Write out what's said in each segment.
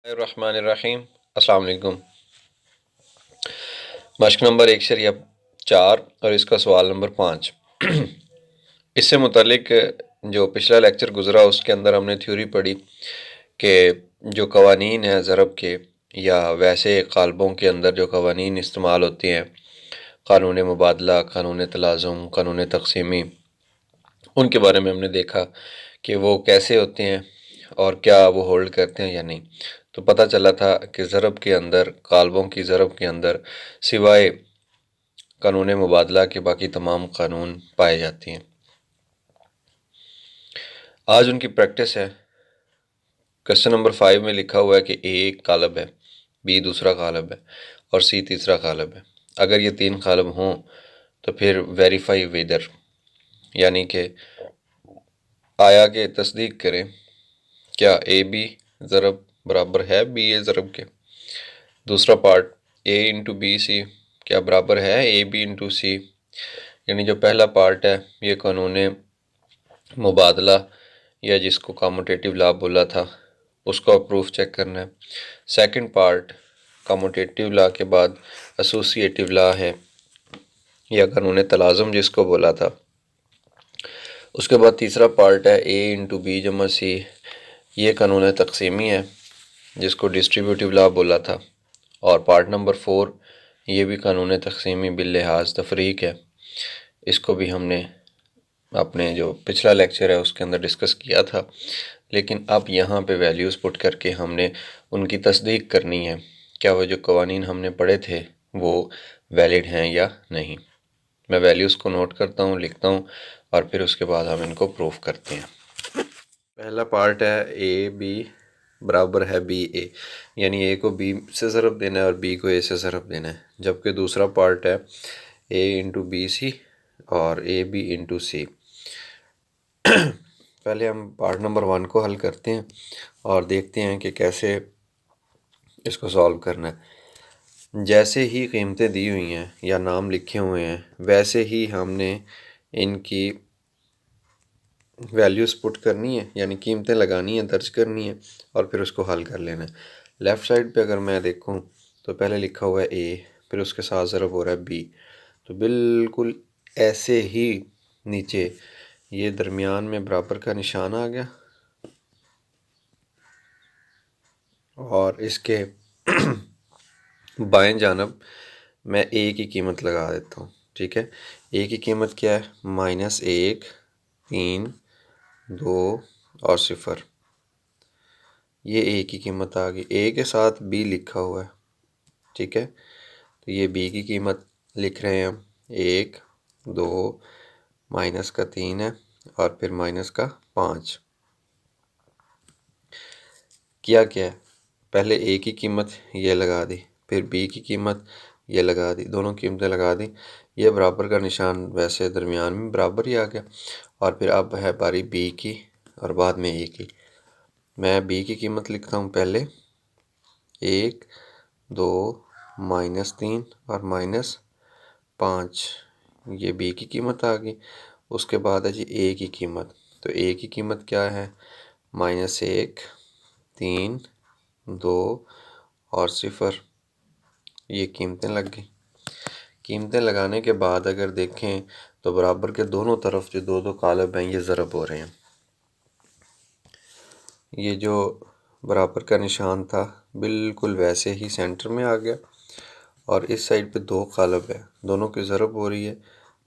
रहमानिर्रहीम। अस्सलाम वालेकुम। मश्क नंबर 1.4 और इसका सवाल नंबर 5। इससे मुतालिक जो पिछला लेक्चर गुज़रा उसके अंदर हमने थ्योरी पढ़ी कि जो कवानीन हैं ज़रब के या वैसे क़ालबों के अंदर जो कवानीन इस्तेमाल होती हैं, क़ानून मुबादला, क़ानून तलाज़ुम, क़ानून तक़सीमी, उनके बारे में हमने देखा कि वो कैसे होते हैं और क्या वो होल्ड करते हैं या नहीं। तो पता चला था कि ज़रब के अंदर, क़ालबों की ज़रब के अंदर सिवाय क़ानून मुबादला के बाकी तमाम क़ानून पाए जाते हैं। आज उनकी प्रैक्टिस है। क्वेश्चन नंबर 5 में लिखा हुआ है कि ए एक क़ालब है, बी दूसरा क़ालब है और सी तीसरा क़ालब है। अगर ये 3 क़ालब हों तो फिर वेरीफाई वेदर, यानी कि आया के तस्दीक करें क्या ए बी ज़रब बराबर है बी ए ज़रब के। दूसरा पार्ट, ए इंटू बी सी क्या बराबर है ए बी इंटू सी। यानी जो पहला पार्ट है ये कानून मुबादला या जिसको कम्यूटेटिव लॉ बोला था उसको प्रूफ चेक करना है। सेकंड पार्ट कम्यूटेटिव लॉ के बाद एसोसिएटिव लॉ है या कानून तलाज़ुम जिसको बोला था। उसके बाद तीसरा पार्ट है ए इंटू बी जमा सी, ये कानून तक़सीमी है जिसको डिस्ट्रीब्यूटिव लॉ बोला था। और पार्ट नंबर 4 ये भी कानून तक़सीमी बिल लिहाज तफरीक है, इसको भी हमने अपने जो पिछला लेक्चर है उसके अंदर डिस्कस किया था। लेकिन अब यहाँ पे वैल्यूज़ पुट करके हमने उनकी तस्दीक करनी है, क्या वो जो कवानीन हमने पढ़े थे वो वैलिड हैं या नहीं। मैं वैल्यूज़ को नोट करता हूँ, लिखता हूँ और फिर उसके बाद हम इनको प्रूफ करते हैं। पहला पार्ट है ए बी बराबर है बी ए, यानी ए को बी से ज़रब देना है और बी को ए से ज़रब देना है। जबकि दूसरा पार्ट है ए इंटू बी सी और ए बी इंटू सी। पहले हम पार्ट नंबर 1 को हल करते हैं और देखते हैं कि कैसे इसको सॉल्व करना है। जैसे ही कीमतें दी हुई हैं या नाम लिखे हुए हैं वैसे ही हमने इनकी वैल्यूज़ पुट करनी है, यानी कीमतें लगानी है, दर्ज करनी है और फिर उसको हल कर लेना है। लेफ़्ट साइड पे अगर मैं देखूं तो पहले लिखा हुआ है ए, फिर उसके साथ ज़रब हो रहा है बी, तो बिल्कुल ऐसे ही नीचे ये दरमियान में बराबर का निशान आ गया और इसके बाएं जानब मैं ए की कीमत लगा देता हूँ। ठीक है, ए की कीमत क्या है -1 3 2 और 0। ये ए की कीमत आ गई। ए के साथ बी लिखा हुआ है, ठीक है, तो ये बी की कीमत लिख रहे हैं हम 1 2 माइनस का 3 है और फिर माइनस का 5। क्या क्या है, पहले ए की कीमत ये लगा दी, फिर बी की कीमत ये लगा दी, दोनों कीमतें लगा दी। ये बराबर का निशान वैसे दरमियान में बराबर ही आ गया। और फिर अब है बारी बी की और बाद में ए की। मैं बी की कीमत लिखता हूँ पहले 1 2 -3 और -5, ये बी की कीमत आ गई। उसके बाद है जी ए की कीमत, तो ए की कीमत क्या है -1 3 2 और 0। ये कीमतें लग गई। कीमतें लगाने के बाद अगर देखें तो बराबर के दोनों तरफ जो दो दो कालब हैं ये ज़रब हो रहे हैं। ये जो बराबर का निशान था बिल्कुल वैसे ही सेंटर में आ गया और इस साइड पे दो कालब है, दोनों की ज़रब हो रही है,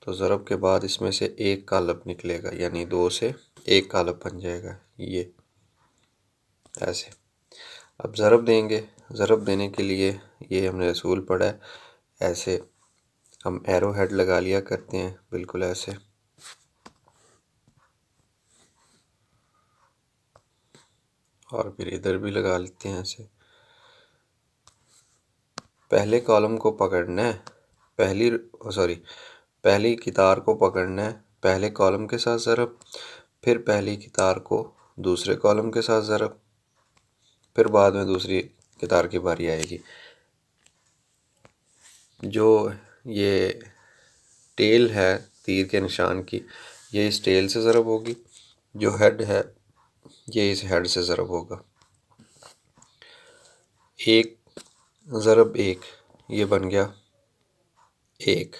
तो ज़रब के बाद इसमें से एक कालब निकलेगा, यानी 2 से एक कालब बन जाएगा ये ऐसे। अब ज़रब देंगे, ज़रब देने के लिए ये हमने रसूल पढ़ा है, ऐसे हम एरो हेड लगा लिया करते हैं, बिल्कुल ऐसे। और फिर इधर भी लगा लेते हैं ऐसे। पहले कॉलम को पकड़ना है, पहली कितार को पकड़ना है पहले कॉलम के साथ ज़रब, फिर पहली कितार को दूसरे कॉलम के साथ ज़रब, फिर बाद में दूसरी कितार की बारी आएगी। जो ये टेल है तीर के निशान की, ये इस टेल से ज़रब होगी, जो हेड है ये इस हेड से ज़रब होगा। एक ज़रब एक, ये बन गया एक।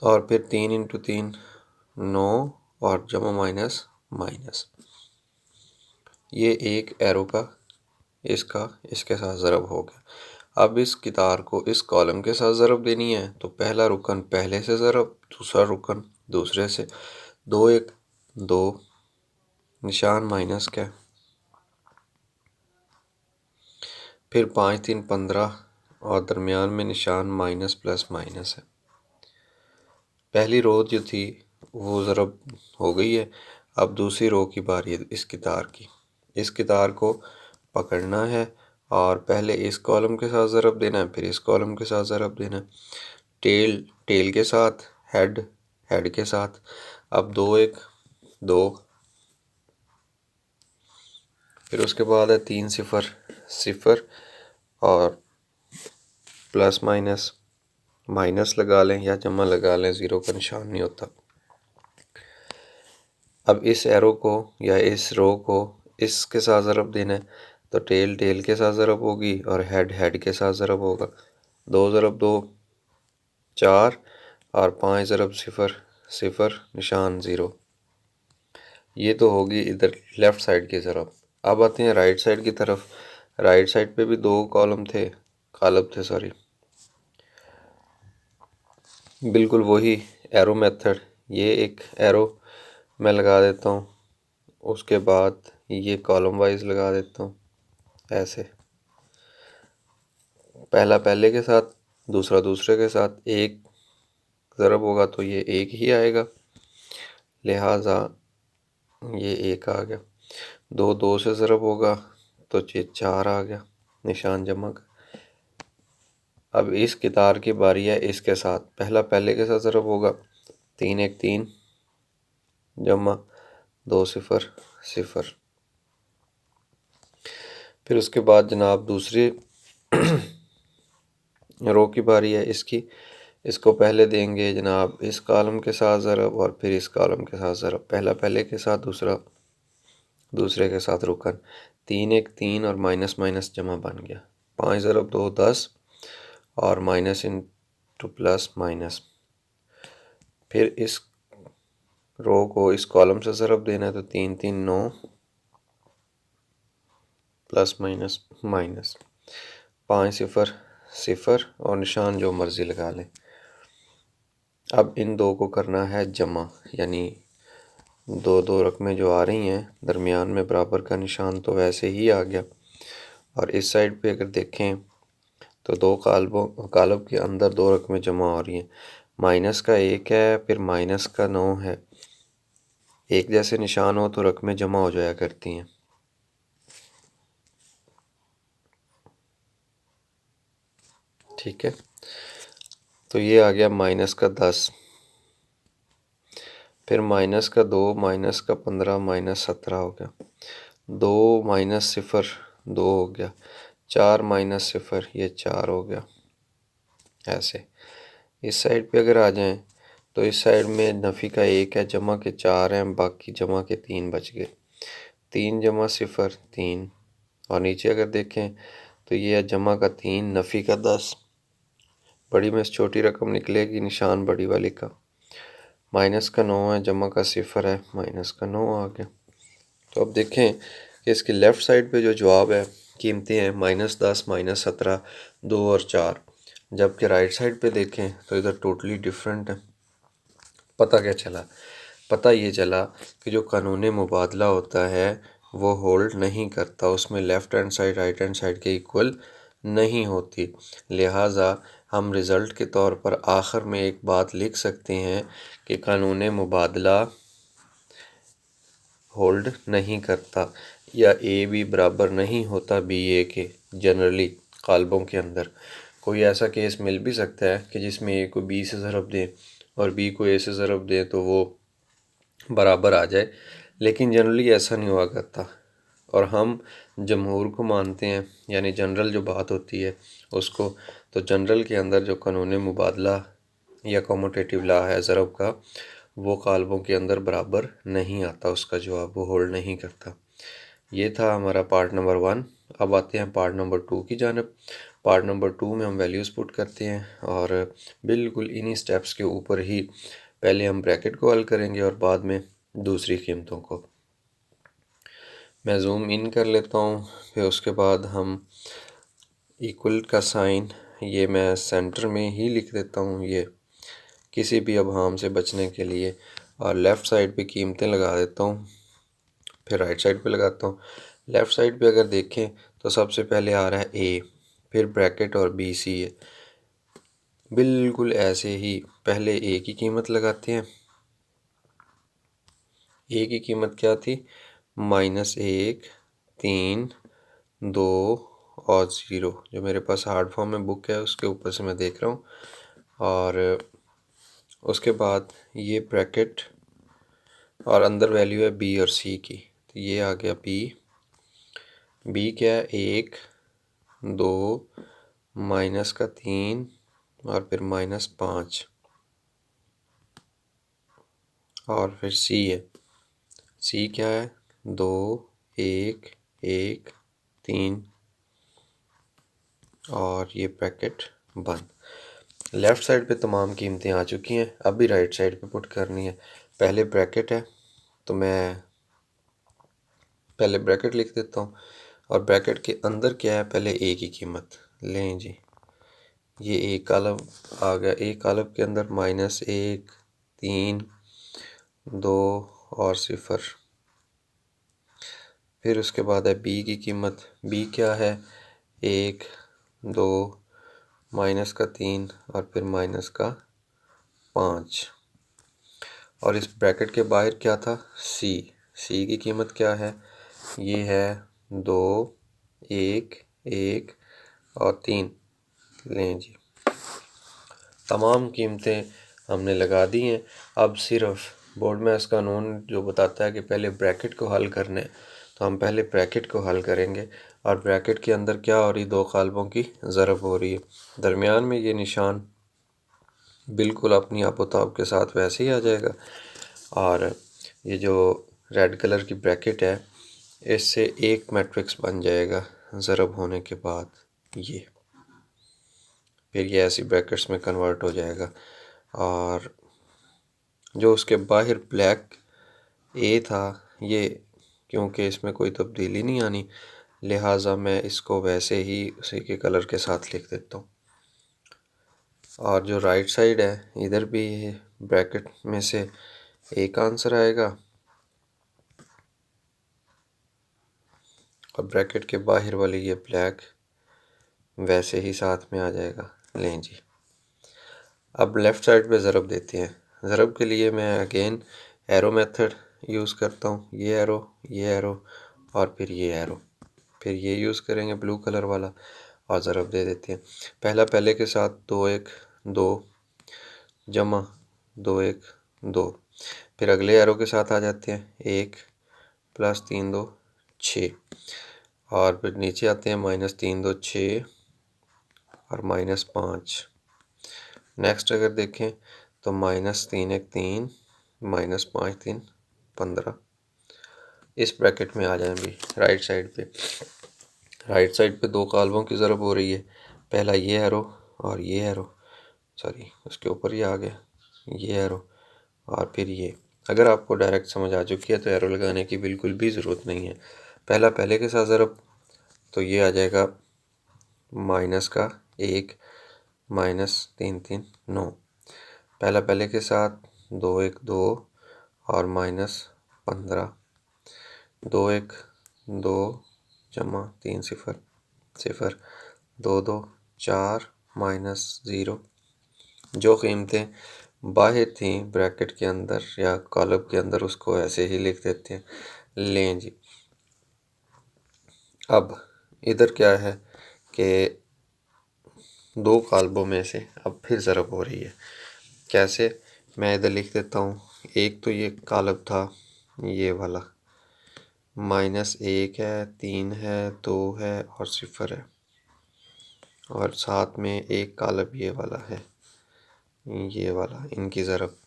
और फिर 3 इंटू 3 9 और जमा माइनस माइनस, ये एक एरो का इसका इसके साथ ज़रब हो गया। अब इस कितार को इस कॉलम के साथ ज़रब देनी है तो पहला रुकन पहले से ज़रब, दूसरा रुकन दूसरे से। 2 1 2, निशान माइनस का, फिर 5 3 15 और दरमियान में निशान माइनस प्लस माइनस है। पहली रो जो थी वो ज़रब हो गई है। अब दूसरी रो की बारी है इस कितार की। इस कितार को पकड़ना है और पहले इस कॉलम के साथ ज़रब देना है, फिर इस कॉलम के साथ ज़रब देना है, टेल टेल के साथ, हेड हेड के साथ। अब 2 1 2, फिर उसके बाद है 3 0 0 और प्लस माइनस माइनस लगा लें या जमा लगा लें, ज़ीरो का निशान नहीं होता। अब इस एरो को या इस रो को इसके साथ ज़रब देना है तो टेल टेल के साथ ज़रब होगी और हेड हेड के साथ ज़रब होगा। 2 ज़रब 2 4 और 5 ज़रब 0 0, निशान ज़ीरो। ये तो होगी इधर लेफ़्ट साइड की ज़रब। अब आते हैं राइट साइड की तरफ। राइट साइड पे भी 2 कॉलम थे, कालब थे सॉरी। बिल्कुल वही एरो मेथड, ये एक एरो मैं लगा देता हूँ, उसके बाद ये कॉलम वाइज लगा देता हूँ ऐसे, पहला पहले के साथ दूसरा दूसरे के साथ। एक ज़रब होगा तो ये एक ही आएगा, लिहाजा ये एक आ गया। 2 2 से ज़रब होगा तो ये 4 आ गया, निशान जमा का। अब इस कितार की बारी है इसके साथ, पहला पहले के साथ ज़रब होगा 3 1 3 जमा 2 0 0। फिर उसके बाद जनाब दूसरी रो की बारी है इसकी। इसको पहले देंगे जनाब इस कॉलम के साथ ज़रब और फिर इस कॉलम के साथ ज़रब, पहला पहले के साथ दूसरा दूसरे के साथ रुकन। 3 1 3 और माइनस माइनस जमा बन गया। 5 ज़रब 2 10 और माइनस इंटू प्लस माइनस। फिर इस रो को इस कॉलम से ज़रब देना है तो 3 3 9 प्लस माइनस माइनस। 5 0 0 और निशान जो मर्ज़ी लगा लें। अब इन दो को करना है जमा, यानी दो दो रकमें जो आ रही हैं दरमियान में बराबर का निशान तो वैसे ही आ गया। और इस साइड पे अगर देखें तो दो कालब के अंदर 2 रकमें जमा हो रही हैं। माइनस का 1 है, फिर माइनस का 9 है। एक जैसे निशान हो तो रकमें जमा हो जाया करती हैं। ठीक है, तो ये आ गया माइनस का 10, फिर माइनस का 2, माइनस का 15, माइनस 17 हो गया। 2 माइनस 0 2 हो गया। 4 माइनस 0 ये 4 हो गया। ऐसे इस साइड पे अगर आ जाएं तो इस साइड में नफ़ी का 1 है, जमा के 4 हैं, बाकी जमा के 3 बच गए। 3 जमा 0 3, और नीचे अगर देखें तो ये है जमा का 3 नफ़ी का 10। बड़ी में से छोटी रकम निकलेगी निशान बड़ी वाली का। माइनस का 9 है, जमा का 0 है, माइनस का 9 आ गया। तो अब देखें कि इसकी लेफ़्ट साइड पे जो जवाब है कीमतें हैं -10 -17 2 और 4, जबकि राइट साइड पे देखें तो इधर टोटली डिफरेंट है। पता क्या चला? पता ये चला कि जो कानून मुबादला होता है वो होल्ड नहीं करता, उसमें left hand side right hand side के इक्वल नहीं होती। लिहाजा हम रिज़ल्ट के तौर पर आखिर में एक बात लिख सकते हैं कि कानून मुबादला होल्ड नहीं करता, या ए बी बराबर नहीं होता बी ए के। जनरली कालबों के अंदर कोई ऐसा केस मिल भी सकता है कि जिसमें ए को बी से ज़रब दें और बी को ए से ज़रब दें तो वो बराबर आ जाए, लेकिन जनरली ऐसा नहीं हुआ करता। और हम जमहूर को मानते हैं, यानी जनरल जो बात होती है उसको। तो जनरल के अंदर जो कानून मुबादला या कॉम्यूटेटिव लॉ है ज़रब का, वो कालबों के अंदर बराबर नहीं आता, उसका जवाब वो होल्ड नहीं करता। ये था हमारा पार्ट नंबर 1। अब आते हैं पार्ट नंबर 2 की जानब। पार्ट नंबर 2 में हम वैल्यूज़ पुट करते हैं और बिल्कुल इन्हीं स्टेप्स के ऊपर ही पहले हम ब्रैकेट को हल करेंगे और बाद में दूसरी कीमतों को। मैं जूम इन कर लेता हूँ, फिर उसके बाद हम इक्वल का साइन ये मैं सेंटर में ही लिख देता हूँ, ये किसी भी अबहम से बचने के लिए, और लेफ़्ट साइड पे कीमतें लगा देता हूँ, फिर राइट साइड पे लगाता हूँ। लेफ़्ट साइड पे अगर देखें तो सबसे पहले आ रहा है ए, फिर ब्रैकेट और बी सी है। बिल्कुल ऐसे ही पहले ए की कीमत लगाते हैं। ए की कीमत क्या थी? -1, 3, 2 और 0। जो मेरे पास हार्ड फॉर्म में बुक है उसके ऊपर से मैं देख रहा हूँ। और उसके बाद ये ब्रैकेट और अंदर वैल्यू है बी और सी की, तो ये आ गया बी। बी क्या है? 1, 2, -3 और फिर -5, और फिर सी है। सी क्या है? 2, 1, 1, 3 और ये ब्रैकेट बंद। लेफ़्ट साइड पे तमाम कीमतें आ चुकी हैं, अब भी राइट साइड पे पुट करनी है। पहले ब्रैकेट है तो मैं पहले ब्रैकेट लिख देता हूँ, और ब्रैकेट के अंदर क्या है? पहले ए की कीमत लें जी। ये एक कॉलम आ गया, एक कॉलम के अंदर -1, 3, 2 और 0। फिर उसके बाद है बी की कीमत। बी क्या है? 1, 2, -3 और फिर -5। और इस ब्रैकेट के बाहर क्या था? सी। सी की कीमत क्या है? ये है 2, 1, 1 और 3। लें जी, तमाम कीमतें हमने लगा दी हैं। अब सिर्फ बोर्ड में इसका कानून जो बताता है कि पहले ब्रैकेट को हल करने, तो हम पहले ब्रैकेट को हल करेंगे। और ब्रैकेट के अंदर क्या हो रही? दो कालबों की ज़रब हो रही है। दरमियान में ये निशान बिल्कुल अपनी आपोताब के साथ वैसे ही आ जाएगा। और ये जो रेड कलर की ब्रैकेट है, इससे एक मैट्रिक्स बन जाएगा ज़रब होने के बाद। ये फिर ये ऐसी ब्रैकेट्स में कन्वर्ट हो जाएगा। और जो उसके बाहर ब्लैक ए था, ये क्योंकि इसमें कोई तब्दीली नहीं आनी, लिहाजा मैं इसको वैसे ही उसी के कलर के साथ लिख देता हूँ। और जो राइट साइड है, इधर भी ब्रैकेट में से एक आंसर आएगा और ब्रैकेट के बाहर वाली ये ब्लैक वैसे ही साथ में आ जाएगा। लें जी, अब लेफ़्ट साइड पे ज़रब देते हैं। ज़रब के लिए मैं अगेन एरो मेथड यूज़ करता हूँ। ये एरो और फिर ये एरो, फिर ये यूज़ करेंगे ब्लू कलर वाला और ज़रब दे देते हैं। पहला पहले के साथ 2, 1, 2 जमा 2, 1, 2। फिर अगले एरो के साथ आ जाते हैं, 1 + 3, 2, 6। और फिर नीचे आते हैं -3, 2, 6 और -5। नेक्स्ट अगर देखें तो -3, 1, 3 -5, 3 15। इस ब्रैकेट में आ जाएं भी राइट साइड पे। राइट साइड पे दो कालमों की ज़रब हो रही है, पहला ये एरो और ये एरो, सॉरी उसके ऊपर ही आ गया ये एरो और फिर ये। अगर आपको डायरेक्ट समझ आ चुकी है तो एरो लगाने की बिल्कुल भी ज़रूरत नहीं है। पहला पहले के साथ ज़रब, तो ये आ जाएगा -1 -3, 3 9। पहला पहले के साथ 2, 1, 2 और -15। 2, 1, 2 जमा 3, 0, 0, 2, 2 4 -0। जो कीमतें बाहर थी ब्रैकेट के अंदर या कॉलम के अंदर, उसको ऐसे ही लिख देते हैं। लें जी, अब इधर क्या है कि दो कालबों में से अब फिर ज़रब हो रही है। कैसे? मैं इधर लिख देता हूँ। एक तो ये कालब था ये वाला, -1 है, 3 है, 2 है और 0 है। और साथ में एक कालब ये वाला है, ये वाला, इनकी ज़रब।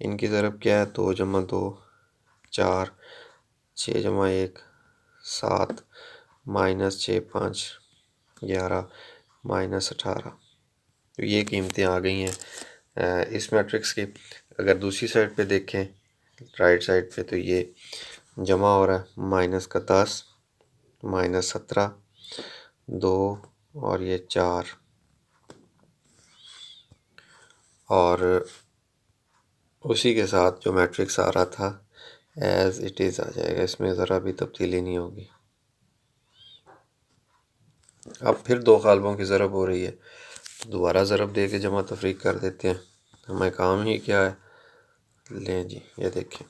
इनकी ज़रब क्या है, 2 जमा 2 4, 6 जमा 1 7, माइनस 6 5 11, माइनस 18। तो ये कीमतें आ गई हैं इस मैट्रिक्स की। अगर दूसरी साइड पे देखें, राइट साइड पे, तो ये जमा हो रहा है माइनस का 10, माइनस 17, 2 और ये 4, और उसी के साथ जो मैट्रिक्स आ रहा था एज इट इज़ आ जाएगा, इसमें ज़रा भी तब्दीली नहीं होगी। अब फिर 2 ग़ालिबों की ज़रब हो रही है, दोबारा ज़रब दे के जमा तफरीक कर देते हैं, हमें काम ही क्या है। लें जी, ये देखें,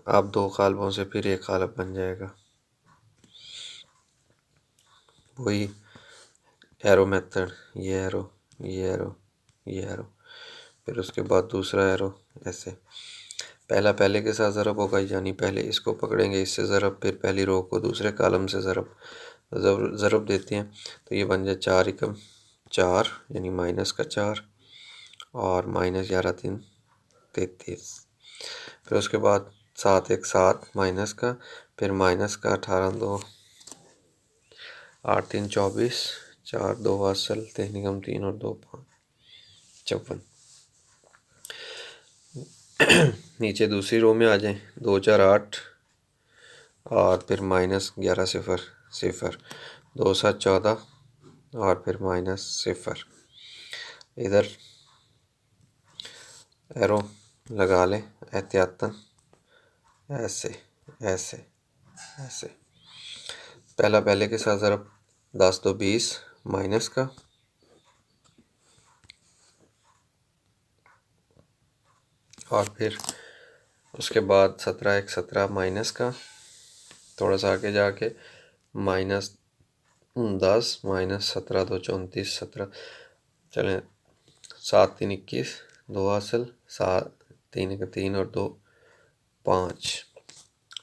अब 2 ग़ालिबों से फिर एक ग़ालिब बन जाएगा। वही एरो मेथड, ये एरो, ये एरो, ये एरो, फिर उसके बाद दूसरा एरो, ऐसे। पहला पहले के साथ ज़रब होगा, यानी पहले इसको पकड़ेंगे, इससे ज़रब, फिर पहली रो को दूसरे कॉलम से ज़रब ज़रब देते हैं, तो ये बन जाए 4 एकम 4, यानी माइनस का 4, और माइनस 11 3 33। फिर उसके बाद 7 1 7 माइनस का, फिर माइनस का 18 2 8 3 24, 4 2 असल, 3 एकम 3 और 2 5 54। नीचे दूसरी रो में आ जाएं, 2 4 8, और फिर माइनस 11 0 0, 2 7 14, और फिर माइनस 0। इधर एरो लगा लें एहतियातन, ऐसे ऐसे ऐसे। पहला पहले के साथ ज़रब 10 2 20 माइनस का, और फिर उसके बाद 17 1 17 माइनस का, थोड़ा सा आगे जाके माइनस 10, माइनस 17 2 34 17, चलें 7 3 21, 2 असल, 7 3 1 3 और 2 5,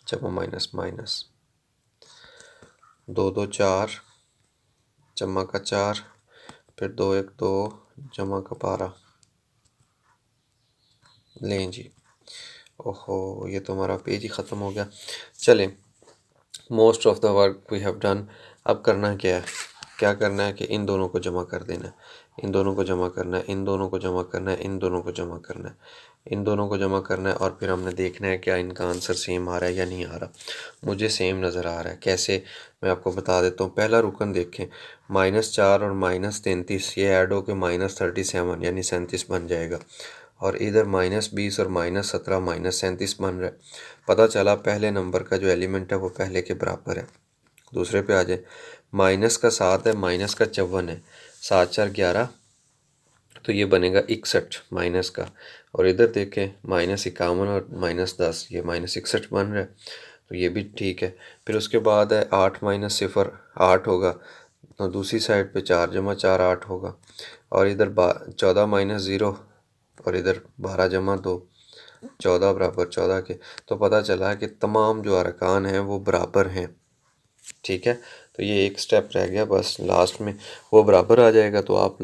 जमा माइनस माइनस, 2 2 4, जमा का 4, फिर 2 1 2, जमा का 12। लें जी, ओहो, ये तो हमारा पेज ही ख़त्म हो गया। चलें, most of the work we have done. अब करना क्या है, क्या करना है कि इन दोनों को जमा कर देना है, इन दोनों को जमा करना है, इन दोनों को जमा करना है, इन दोनों को जमा करना है, इन दोनों को जमा करना है, और फिर हमने देखना है क्या इनका आंसर सेम आ रहा है या नहीं आ रहा। मुझे सेम नज़र आ रहा है, कैसे, मैं आपको बता देता हूँ। पहला रुकन देखें, -4 और -33, ये ऐड हो के -37 यानी 37 बन जाएगा, और इधर -20 और -17 -37 बन रहा है। पता चला पहले नंबर का जो एलिमेंट है वो पहले के बराबर है। दूसरे पे आ जाए, माइनस का 7 है, माइनस का 54 है, 7 4 11, तो ये बनेगा 61 माइनस का। और इधर देखें, -51 और -10, ये -61 बन रहा है, तो ये भी ठीक है। फिर उसके बाद है 8 -0 8 होगा, तो दूसरी साइड पे 4 जमा 4 8 होगा, और इधर 14 -0, और इधर 12 जमा 2 14 बराबर 14 के। तो पता चला है कि तमाम जो अरकान हैं वो बराबर हैं। ठीक है, तो ये एक स्टेप रह गया, बस लास्ट में वो बराबर आ जाएगा, तो आप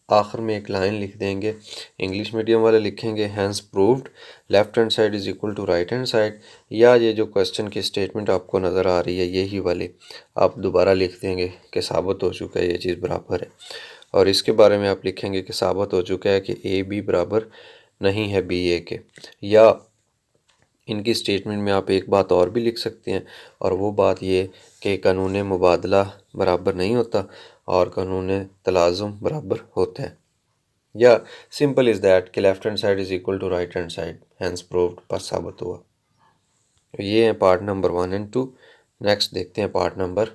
आखिर में एक लाइन लिख देंगे। इंग्लिश मीडियम वाले लिखेंगे hence proved left hand side is equal to right hand side, या ये जो क्वेश्चन की स्टेटमेंट आपको नज़र आ रही है यही वाली आप दोबारा लिख देंगे कि साबित हो चुका है ये चीज़ बराबर है। और इसके बारे में आप लिखेंगे कि साबित हो चुका है कि ए बी बराबर नहीं है बी ए के। या इनकी स्टेटमेंट में आप एक बात और भी लिख सकते हैं, और वो बात ये कि कानून मुबादला बराबर नहीं होता और कानून तलाज़ुम बराबर होता है। या सिंपल इज़ दैट कि left hand side is equal to right hand side, hence proved, बस साबित हुआ। तो ये है पार्ट नंबर 1 और 2। नेक्स्ट देखते हैं पार्ट नंबर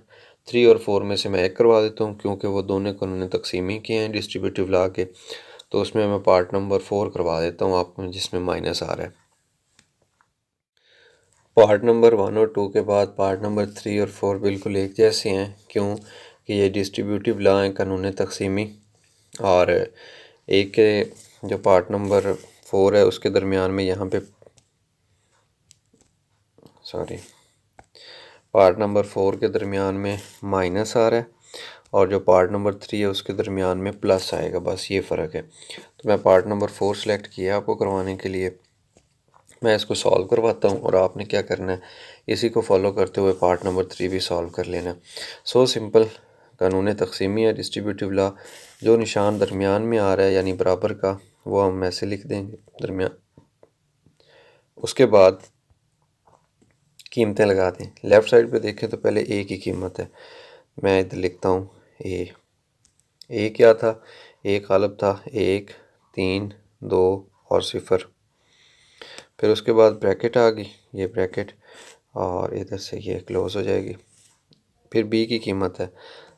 3 और 4 में से मैं एक करवा देता हूँ, क्योंकि वो दोनों कानून तकसीमी के हैं डिस्ट्रीब्यूटिव लॉ के। तो उसमें मैं पार्ट नंबर 4 करवा देता हूँ आपको, जिसमें माइनस आ रहा है। पार्ट नंबर 1 और 2 के बाद पार्ट नंबर 3 और 4 बिल्कुल एक जैसे हैं, क्यों कि ये डिस्ट्रीब्यूटिव लॉ हैं, कानून तकसीमी। और एक के जो पार्ट नंबर 4 है उसके दरमियान में यहाँ पे पार्ट नंबर 4 के दरमियान में माइनस आ रहा है, और जो पार्ट नंबर 3 है उसके दरमियान में प्लस आएगा, बस ये फ़र्क है। तो मैं पार्ट नंबर 4 सेलेक्ट किया आपको करवाने के लिए। मैं इसको सॉल्व करवाता हूँ और आपने क्या करना है, इसी को फॉलो करते हुए पार्ट नंबर 3 भी सॉल्व कर लेना। सो सिंपल कानून तकसीमी या डिस्ट्रीब्यूटिव लॉ, जो निशान दरमियान में आ रहा है यानी बराबर का, वो हम ऐसे लिख देंगे दरमियान। उसके बाद कीमतें लगा दें। लेफ़्ट साइड पे देखें तो पहले ए की कीमत है, मैं इधर लिखता हूँ ए क्या था, ए कालब था 1, 3, 2 और 0। फिर उसके बाद ब्रैकेट आ गई, ये ब्रैकेट, और इधर से ये क्लोज़ हो जाएगी। फिर बी की कीमत है,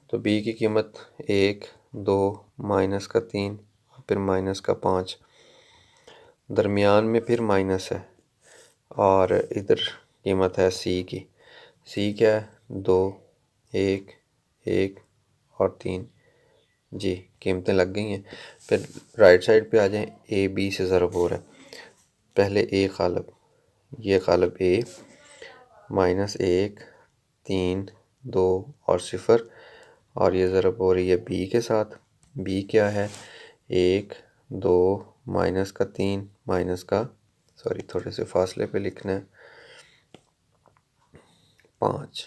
तो बी की कीमत 1, 2, माइनस का 3, फिर माइनस का 5, दरमियान में फिर माइनस है, और इधर कीमत है सी की। सी क्या है, 2, 1, 1 और 3। जी कीमतें लग गई हैं। फिर राइट साइड पे आ जाएं, ए बी से ज़रब हो रहा है। पहले ए कालब, ये कालब ए, -1, 3, 2 और 0, और ये ज़रब हो रही है बी के साथ। बी क्या है, 1, 2, माइनस का 3, माइनस का, सॉरी थोड़े से फासले पे लिखना है, 5।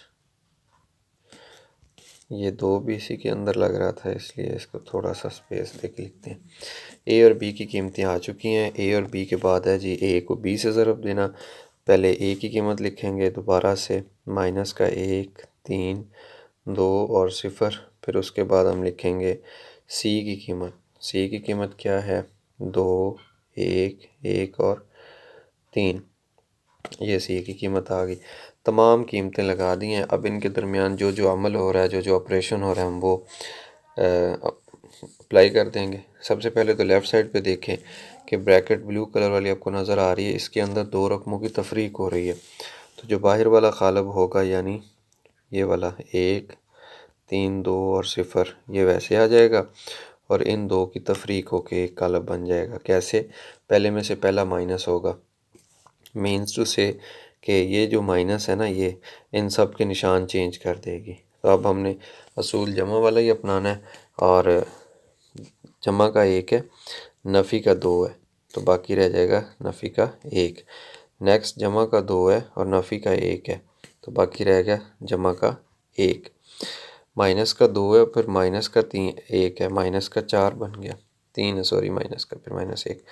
ये 2 भी इसी के अंदर लग रहा था, इसलिए इसको थोड़ा सा स्पेस दे के लिखते हैं। ए और बी की कीमतें आ चुकी हैं। ए और बी के बाद है जी ए को बी से ज़रब देना। पहले ए की कीमत लिखेंगे दोबारा से, माइनस का 1, 3, 2 और 0। फिर उसके बाद हम लिखेंगे सी की कीमत। सी की कीमत क्या है, 2, 1, 1 और 3। ये सी की कीमत आ गई। तमाम कीमतें लगा दी हैं। अब इनके दरमियान जो जो अमल हो रहा है, जो जो ऑपरेशन हो रहा है, हम वो अप्लाई कर देंगे। सबसे पहले तो लेफ़्ट साइड पे देखें कि ब्रैकेट ब्लू कलर वाली आपको नज़र आ रही है, इसके अंदर 2 रकमों की तफरीक हो रही है। तो जो बाहर वाला कालब होगा यानी ये वाला 1, 3, 2 और 0, ये वैसे आ जाएगा, और इन 2 की तफरीक होके एक कालब बन जाएगा। कैसे, पहले में से पहला माइनस होगा, मीन्स टू से कि ये जो माइनस है ना, ये इन सब के निशान चेंज कर देगी। तो अब हमने असूल जमा वाला ही अपनाना है, और जमा का 1 है, नफ़ी का 2 है, तो बाकी रह जाएगा नफ़ी का 1। नेक्स्ट जमा का 2 है और नफ़ी का 1 है, तो बाकी रह गया जमा का 1। माइनस का 2 है, फिर माइनस का 3 1 है, माइनस का 4 बन गया, 3 है सॉरी, माइनस का, फिर -1,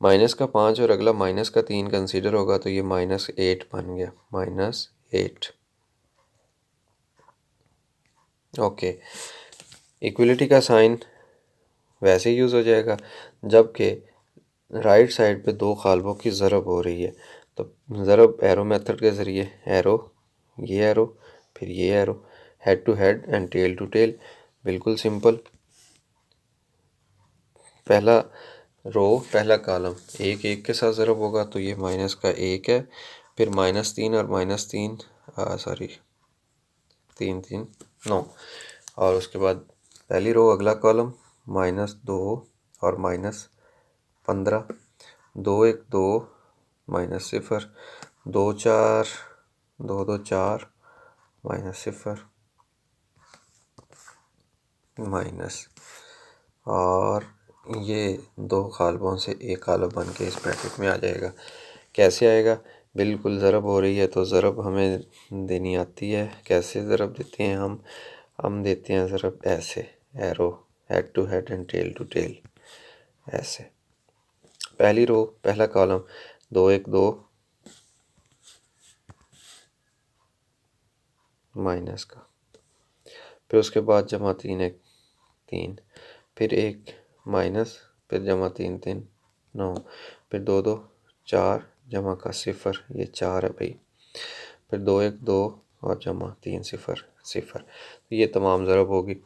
माइनस का 5 और अगला माइनस का 3 कंसीडर होगा, तो ये -8 बन गया, -8। ओके, इक्वलिटी का साइन वैसे यूज़ हो जाएगा जबकि राइट साइड पे 2 कालबों की ज़रब हो रही है। तो ज़रब एरो मेथड के ज़रिए, एरो, ये एरो, फिर ये arrow, head to head and tail to tail, बिल्कुल सिंपल। पहला रो, पहला कॉलम 1 1 के साथ ज़रब होगा, तो ये माइनस का 1 है, फिर -3 और -3, सॉरी 3 3 9, और उसके बाद पहली रो अगला कॉलम -2 और -15, 2 1 2, -0, 2 4, 2 2 4, -0, माइनस, और ये 2 कालबों से एक कालब बन के इस ब्रैकेट में आ जाएगा। कैसे आएगा, बिल्कुल ज़रब हो रही है तो ज़रब हमें देनी आती है। कैसे ज़रब देते हैं हम देते हैं ज़रब ऐसे, arrow, head to head and tail to tail, ऐसे। पहली रो, पहला कॉलम 2 1 2, माइनस का, फिर उसके बाद जमा 3 1 3, फिर 1 माइनस, फिर जमा 3 3 9, फिर 2 2 4, जमा का 0, ये 4 है भाई, फिर 2 1 2 और जमा 3 0 0, तो ये तमाम ज़रब होगी।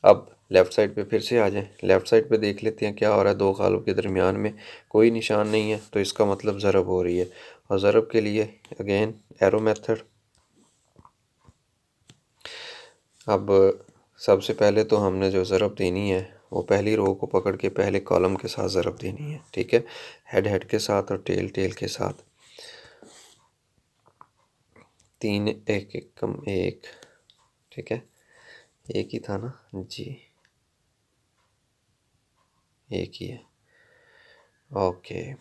अब लेफ़्ट साइड पे फिर से आ जाएं, लेफ़्ट साइड पे देख लेते हैं क्या हो रहा है। 2 कालों के दरमियान में कोई निशान नहीं है, तो इसका मतलब ज़रब हो रही है, और ज़रब के लिए अगेन एरो मेथड। अब सबसे पहले तो हमने जो ज़रब देनी है वो पहली रो को पकड़ के पहले कॉलम के साथ ज़रब देनी है, ठीक है, हेड हेड के साथ और टेल टेल के साथ। 3 1 1 कम 1, ठीक है, एक ही था ना जी, एक ही है, ओके।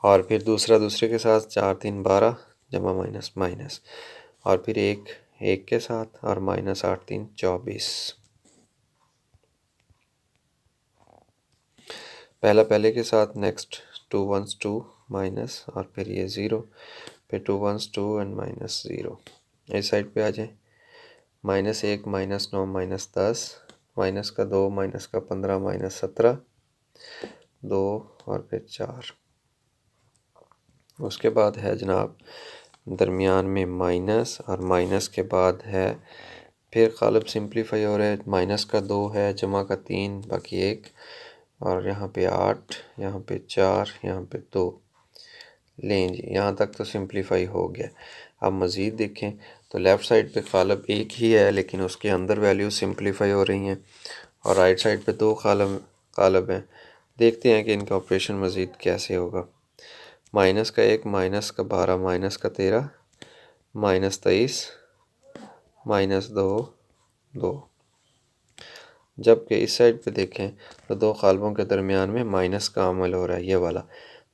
और फिर दूसरा दूसरे के साथ 4 3 12 जमा माइनस माइनस, और फिर एक एक के साथ और माइनस 8 3 24। पहला पहले के साथ, नेक्स्ट 2 1 2 माइनस, और फिर ये 0, फिर 2 1 2 एंड माइनस 0। इस साइड पे आ जाए, माइनस 1 माइनस 9 माइनस 10, माइनस का 2 माइनस का 15 माइनस 17, 2 और फिर 4। उसके बाद है जनाब दरमियान में माइनस, और माइनस के बाद है फिर कालब सिंप्लीफाई हो रहा है, माइनस का 2 है, जमा का 3, बाकी 1, और यहाँ पे 8, यहाँ पे 4, यहाँ पे 2। लें जी, यहाँ तक तो सिंप्लीफाई हो गया। अब मज़ीद देखें तो लेफ़्ट साइड पे कालब एक ही है, लेकिन उसके अंदर वैल्यू सिंप्लीफाई हो रही हैं, और राइट साइड पे 2 कालब हैं। देखते हैं कि इनका ऑपरेशन मज़ीद कैसे होगा। माइनस का 1 माइनस का 12 माइनस का 13 माइनस 23 माइनस 2 2। जबकि इस साइड पे देखें तो 2 कालबों के दरमियान में माइनस का अमल हो रहा है, ये वाला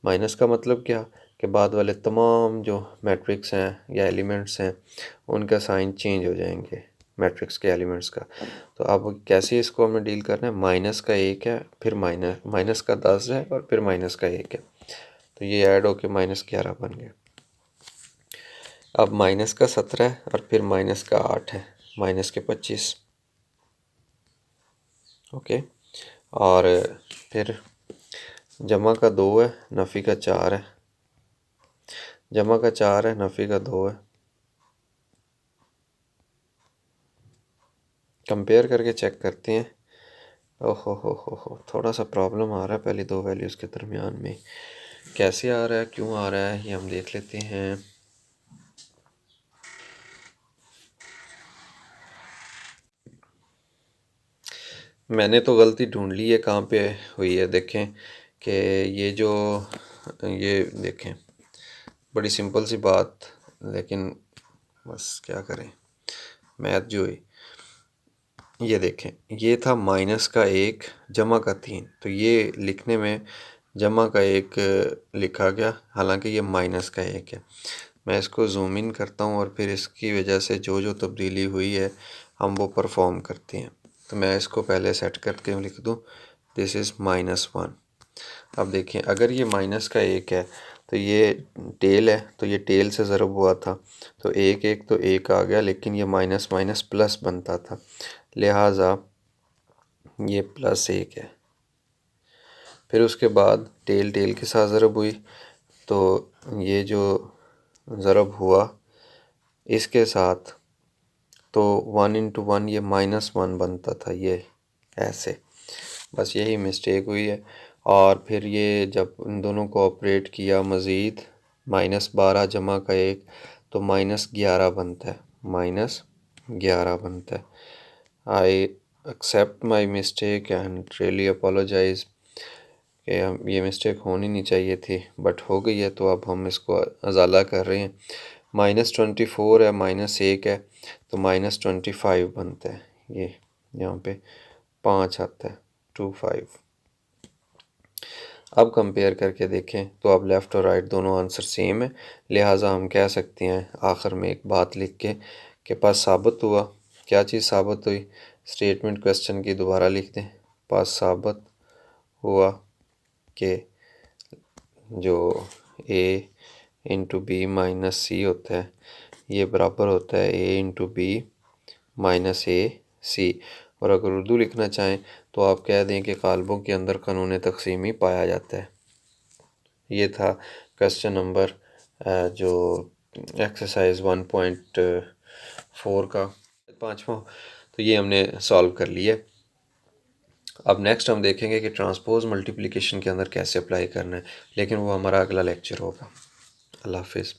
माइनस का मतलब क्या कि बाद वाले तमाम जो मैट्रिक्स हैं या एलिमेंट्स हैं उनका साइन चेंज हो जाएंगे मैट्रिक्स के एलिमेंट्स का। तो अब कैसे इसको हमें डील करना है, माइनस का 1 है, फिर माइनस का 10 है, और फिर माइनस का 1 है, तो ये ऐड होके माइनस 11 बन गया। अब माइनस का 17 है, और फिर माइनस का 8 है, माइनस के 25, ओके। और फिर जमा का 2 है, नफ़ी का 4 है, जमा का 4 है, नफ़ी का 2 है। कंपेयर करके चेक करते हैं। ओहो हो, थोड़ा सा प्रॉब्लम आ रहा है पहले 2 वैल्यूज़ के दरमियान में। कैसे आ रहा है, क्यों आ रहा है, ये हम देख लेते हैं। मैंने तो गलती ढूंढ ली है कहाँ पे हुई है। देखें कि ये देखें, बड़ी सिंपल सी बात, लेकिन बस क्या करें, मैथ जो है, ये देखें, ये था माइनस का 1 जमा का 3, तो ये लिखने में जमा का 1 लिखा गया, हालांकि ये माइनस का 1 है। मैं इसको जूम इन करता हूँ और फिर इसकी वजह से जो जो तब्दीली हुई है हम वो परफॉर्म करते हैं। तो मैं इसको पहले सेट करके लिख दूँ, दिस इज़ -1। अब देखिए, अगर ये माइनस का 1 है तो ये टेल है, तो ये टेल से ज़रब हुआ था, तो 1 1 तो 1 आ गया, लेकिन ये माइनस माइनस प्लस बनता था, लिहाजा ये +1 है। फिर उसके बाद टेल टेल के साथ ज़रब हुई, तो ये जो ज़रब हुआ इसके साथ, तो 1 × 1 ये -1 बनता था, ये ऐसे, बस यही मिस्टेक हुई है। और फिर ये जब इन दोनों को ऑपरेट किया मज़ीद, -12 जमा का 1, तो -11 बनता है, -11 बनता है। I accept my mistake and really apologise कि ये मिस्टेक होनी नहीं चाहिए थी, बट हो गई है, तो अब हम इसको अजाला कर रहे हैं। -24 है, -1 है, तो -25 बनता है, ये यहाँ पे 5 आता है, 25। अब कंपेयर करके देखें तो अब लेफ़्ट और राइट दोनों आंसर सेम है, लिहाजा हम कह सकते हैं आखिर में एक बात लिख के पास साबित हुआ। क्या चीज़ साबित हुई, स्टेटमेंट क्वेश्चन की दोबारा लिख दें। पास साबित हुआ कि जो a × b - c होता है, ये बराबर होता है a × b - ac। और अगर उर्दू लिखना चाहें तो आप कह दें कि कालबों के अंदर कानून तक़सीमी पाया जाता है। ये था क्वेश्चन नंबर जो एक्सरसाइज 1.4 का 5वां, तो ये हमने सॉल्व कर लिया। अब नेक्स्ट हम देखेंगे कि ट्रांसपोज मल्टीप्लिकेशन के अंदर कैसे अप्लाई करना है, लेकिन वो हमारा अगला लेक्चर होगा। अल्लाह हाफिज़।